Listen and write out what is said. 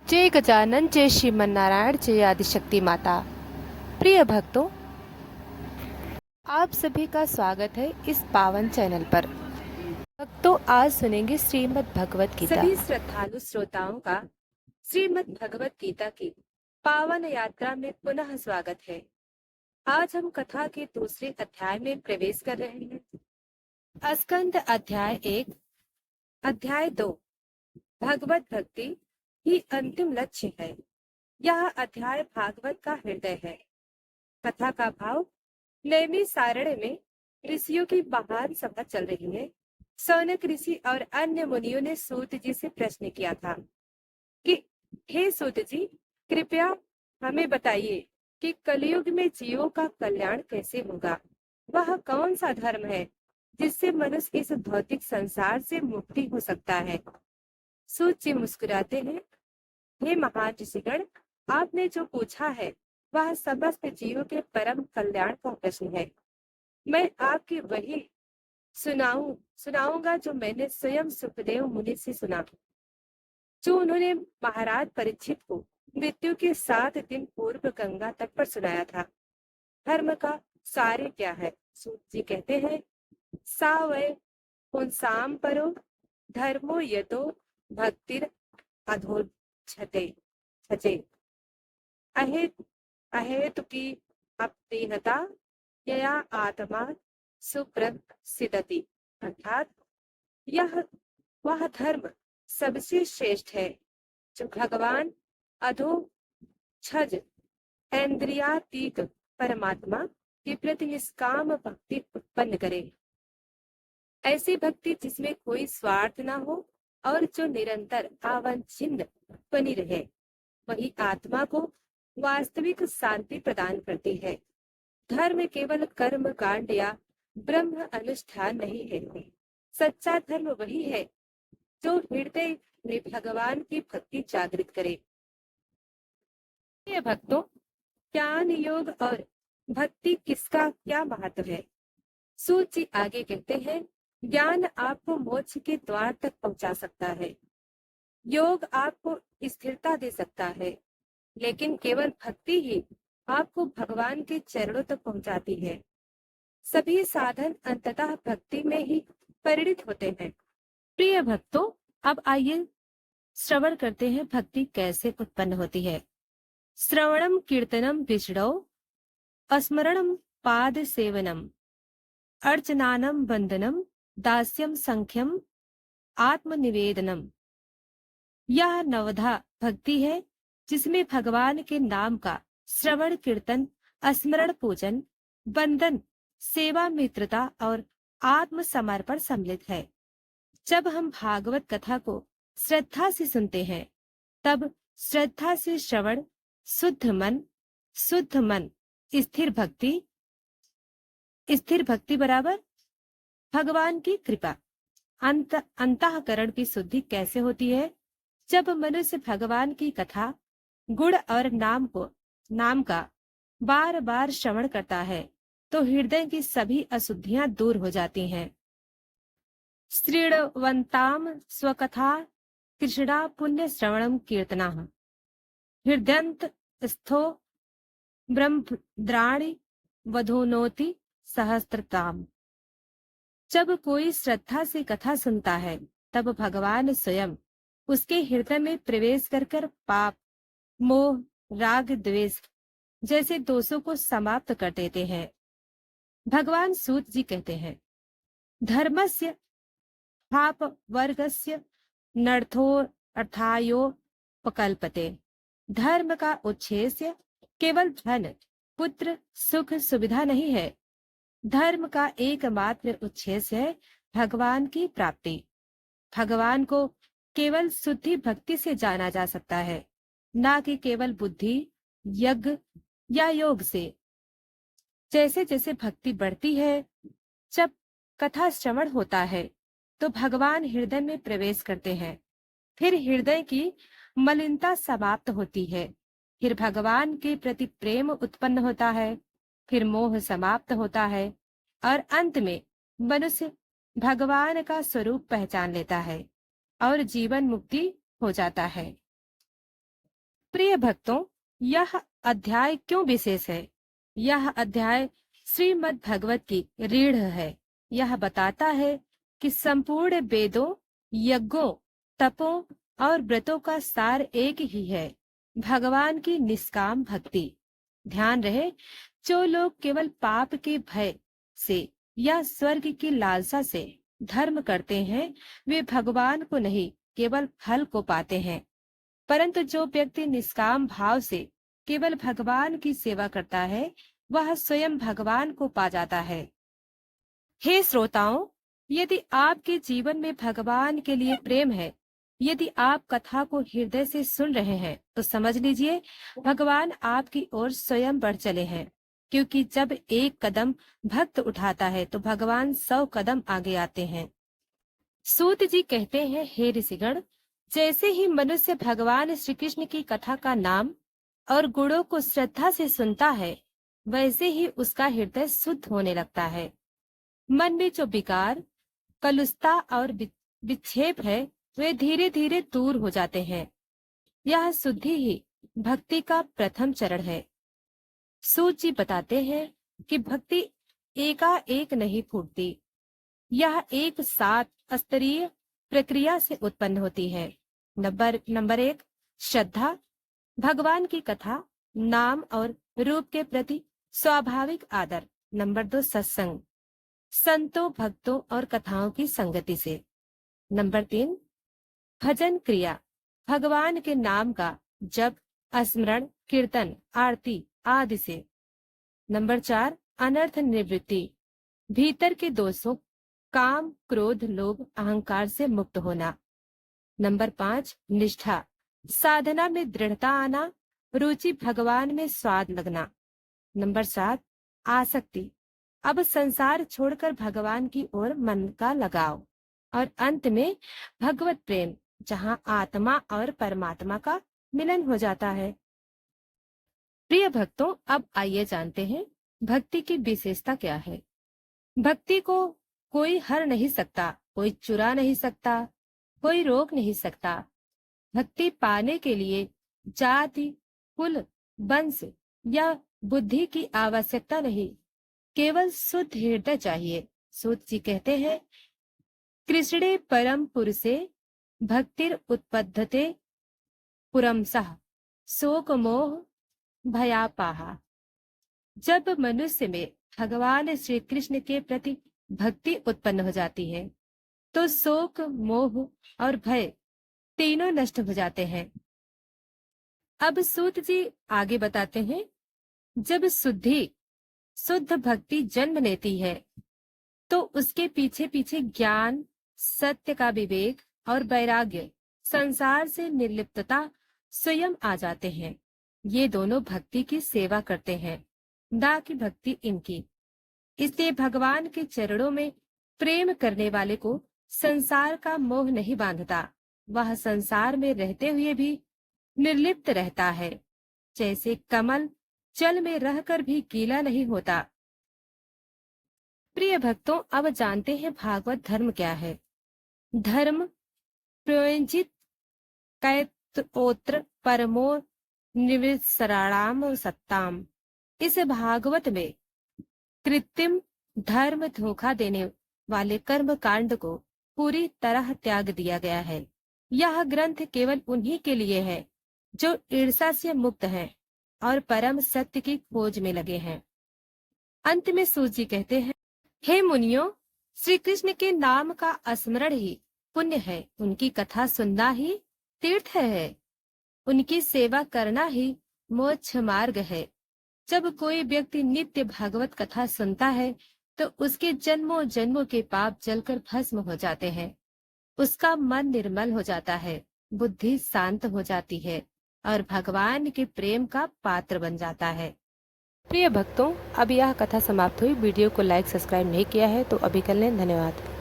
जय गजानन, जय श्रीमन्नारायण, जय आदिशक्ति माता। प्रिय भक्तों, आप सभी का स्वागत है इस पावन चैनल पर। भक्तों, आज सुनेंगे श्रीमद् भगवत गीता। सभी श्रद्धालु श्रोताओं का श्रीमद् भगवत गीता की पावन यात्रा में पुनः स्वागत है। आज हम कथा के दूसरे अध्याय में प्रवेश कर रहे हैं। स्कंद अध्याय 1, अध्याय 2, भगवत भक्ति ही अंतिम लक्ष्य है। यह अध्याय भागवत का हृदय है। कथा का भाव। नैमी सारण्य में ऋषियों की महान सभा चल रही है। सौनक ऋषि और अन्य मुनियों ने सूत जी से प्रश्न किया था कि हे सूत जी, कृपया हमें बताइए कि कलयुग में जीवों का कल्याण कैसे होगा। वह कौन सा धर्म है जिससे मनुष्य इस भौतिक संसार से मुक्ति हो सकता है। सूत जी मुस्कुराते हैं, हे महान ऋषिगण, आपने जो पूछा है वह समस्त जीवों के परम कल्याण का प्रश्न है। मैं आपकी वही सुनाऊंगा जो मैंने स्वयं सुखदेव मुनि से सुना, जो उन्होंने महाराज परीक्षित को मृत्यु के 7 दिन पूर्व गंगा तट पर सुनाया था। धर्म का सार क्या है? सूत जी कहते हैं, सा वै पुंसाम परो धर्मो यतो भक्तिर अधोक्षते छचे अहेतुकी अप्रियता यया आत्मा सुप्रसिद्धति। अर्थात यह वह धर्म सबसे श्रेष्ठ है जो भगवान अधो छज इंद्रियातीत परमात्मा के प्रति निष्काम भक्ति उत्पन्न करे। ऐसी भक्ति जिसमें कोई स्वार्थ न हो और जो निरंतर अवच्छिन्न बनी रहे, वही आत्मा को वास्तविक शांति प्रदान करती है। धर्म केवल कर्म कांड या ब्रह्म अनुष्ठान नहीं है। सच्चा धर्म वही है जो हृदय में भगवान की भक्ति जागृत करे। ये भक्तों, ज्ञान योग और भक्ति किसका क्या महत्व है? सूत जी आगे कहते हैं, ज्ञान आपको मोक्ष के द्वार तक पहुंचा सकता है, योग आपको स्थिरता दे सकता है, लेकिन केवल भक्ति ही आपको भगवान के चरणों तक पहुंचाती है। सभी साधन अंततः भक्ति में ही परिणित होते हैं। प्रिय भक्तों, अब आइए श्रवण करते हैं भक्ति कैसे उत्पन्न होती है। श्रवणम कीर्तनम विष्णो स्मरणम पाद सेवनम अर्चनानम वंदनम दास्यम संख्यम आत्मनिवेदनम। यह नवधा भक्ति है जिसमें भगवान के नाम का श्रवण, कीर्तन, स्मरण, पूजन, वंदन, सेवा, मित्रता और आत्मसमर्पण सम्मिलित है। जब हम भागवत कथा को श्रद्धा से सुनते हैं, तब श्रद्धा से श्रवण, शुद्ध मन स्थिर भक्ति बराबर भगवान की कृपा। अंतःकरण की शुद्धि कैसे होती है? जब मनुष्य भगवान की कथा, गुण और नाम का बार बार श्रवण करता है तो हृदय की सभी अशुद्धियां दूर हो जाती हैं। श्रीणवन्ताम स्वकथा कृष्णा पुण्य श्रवणम कीर्तना हृदयंत स्थो ब्रह्मद्राणि वधोनोति सहस्त्रताम। जब कोई श्रद्धा से कथा सुनता है, तब भगवान स्वयं उसके हृदय में प्रवेश कर पाप, मोह, राग, द्वेष जैसे दोषों को समाप्त कर देते हैं। भगवान सूत जी कहते हैं, धर्मस्य पाप वर्गस्य नर्थो अर्थायोपकल्पते। धर्म का उद्देश्य केवल धन, पुत्र, सुख, सुविधा नहीं है। धर्म का एकमात्र उद्देश्य है भगवान की प्राप्ति। भगवान को केवल शुद्धि भक्ति से जाना जा सकता है, ना कि केवल बुद्धि, यज्ञ या योग से। जैसे जैसे भक्ति बढ़ती है, जब कथा श्रवण होता है, तो भगवान हृदय में प्रवेश करते हैं। फिर हृदय की मलिनता समाप्त होती है। फिर भगवान के प्रति प्रेम उत्पन्न होता है। फिर मोह समाप्त होता है और अंत में मनुष्य भगवान का स्वरूप पहचान लेता है और जीवन मुक्ति हो जाता है। प्रिय भक्तों, यह अध्याय क्यों विशेष है? यह अध्याय श्रीमद् भगवत की रीढ़ है। यह बताता है कि संपूर्ण वेदों, यज्ञों, तपों और व्रतों का सार एक ही है, भगवान की निष्काम भक्ति। ध्यान रहे, जो लोग केवल पाप के भय से या स्वर्ग की लालसा से धर्म करते हैं, वे भगवान को नहीं, केवल फल को पाते हैं। परंतु जो व्यक्ति निष्काम भाव से केवल भगवान की सेवा करता है, वह स्वयं भगवान को पा जाता है। हे श्रोताओं, यदि आपके जीवन में भगवान के लिए प्रेम है, यदि आप कथा को हृदय से सुन रहे हैं, तो समझ लीजिए भगवान आपकी ओर स्वयं बढ़ चले हैं। क्योंकि जब एक कदम भक्त उठाता है तो भगवान 100 कदम आगे आते हैं। सूत जी कहते हैं, हे ऋषिगण, जैसे ही मनुष्य भगवान श्री कृष्ण की कथा का नाम और गुणों को श्रद्धा से सुनता है, वैसे ही उसका हृदय शुद्ध होने लगता है। मन में जो विकार, कलुषता और विक्षेप है, वे धीरे धीरे दूर हो जाते हैं। यह शुद्धि ही भक्ति का प्रथम चरण है। सूत जी बताते हैं कि भक्ति एकाएक नहीं फूटती, यह एक 7 स्तरीय प्रक्रिया से उत्पन्न होती है। नंबर 1, श्रद्धा, भगवान की कथा, नाम और रूप के प्रति स्वाभाविक आदर। नंबर 2, सत्संग, संतों, भक्तों और कथाओं की संगति से। नंबर 3, भजन क्रिया, भगवान के नाम का जप, स्मरण, कीर्तन, आरती आदि से। नंबर 4, अनर्थ निवृत्ति, भीतर के दोषों, काम, क्रोध, लोभ, अहंकार से मुक्त होना। नंबर 5, निष्ठा, साधना में दृढ़ता आना, रुचि भगवान में स्वाद लगना। नंबर 7, आसक्ति, अब संसार छोड़कर भगवान की ओर मन का लगाव। और अंत में भगवत प्रेम, जहाँ आत्मा और परमात्मा का मिलन हो जाता है। प्रिय भक्तों, अब आइए जानते हैं भक्ति की विशेषता क्या है। भक्ति को कोई हर नहीं सकता, कोई चुरा नहीं सकता, कोई रोक नहीं सकता। भक्ति पाने के लिए जाति, कुल, वंश या बुद्धि की आवश्यकता नहीं, केवल शुद्ध हृदय चाहिए। सूत जी कहते हैं, कृष्णे परम पुरुषे भक्तिर उत्पद्यते पुरंसः शोक मोह भयापाहा। जब मनुष्य में भगवान श्री कृष्ण के प्रति भक्ति उत्पन्न हो जाती है, तो शोक, मोह और भय तीनों नष्ट हो जाते हैं। अब सूत जी आगे बताते हैं, जब शुद्ध भक्ति जन्म लेती है, तो उसके पीछे पीछे ज्ञान, सत्य का विवेक और वैराग्य, संसार से निर्लिप्तता स्वयं आ जाते हैं। ये दोनों भक्ति की सेवा करते हैं, ना कि भक्ति इनकी। इसलिए भगवान के चरणों में प्रेम करने वाले को संसार का मोह नहीं बांधता। वह संसार में रहते हुए भी निर्लिप्त रहता है, जैसे कमल जल में रहकर भी गीला नहीं होता। प्रिय भक्तों, अब जानते हैं भागवत धर्म क्या है। धर्म प्रयोजित कैत्रोत्र परमो निविसराणाम सत्ताम। इस भागवत में कृत्रिम धर्म, धोखा देने वाले कर्म कांड को पूरी तरह त्याग दिया गया है। यह ग्रंथ केवल उन्हीं के लिए है जो ईर्ष्या से मुक्त हैं और परम सत्य की खोज में लगे हैं। अंत में सूत जी कहते हैं, हे मुनियों, श्री कृष्ण के नाम का स्मरण ही पुण्य है, उनकी कथा सुनना ही तीर्थ है, उनकी सेवा करना ही मोक्ष मार्ग है। जब कोई व्यक्ति नित्य भागवत कथा सुनता है, तो उसके जन्मों जन्मों के पाप जलकर भस्म हो जाते हैं। उसका मन निर्मल हो जाता है, बुद्धि शांत हो जाती है और भगवान के प्रेम का पात्र बन जाता है। प्रिय भक्तों, अब यह कथा समाप्त हुई। वीडियो को लाइक, सब्सक्राइब नहीं किया है तो अभी कर लें। धन्यवाद।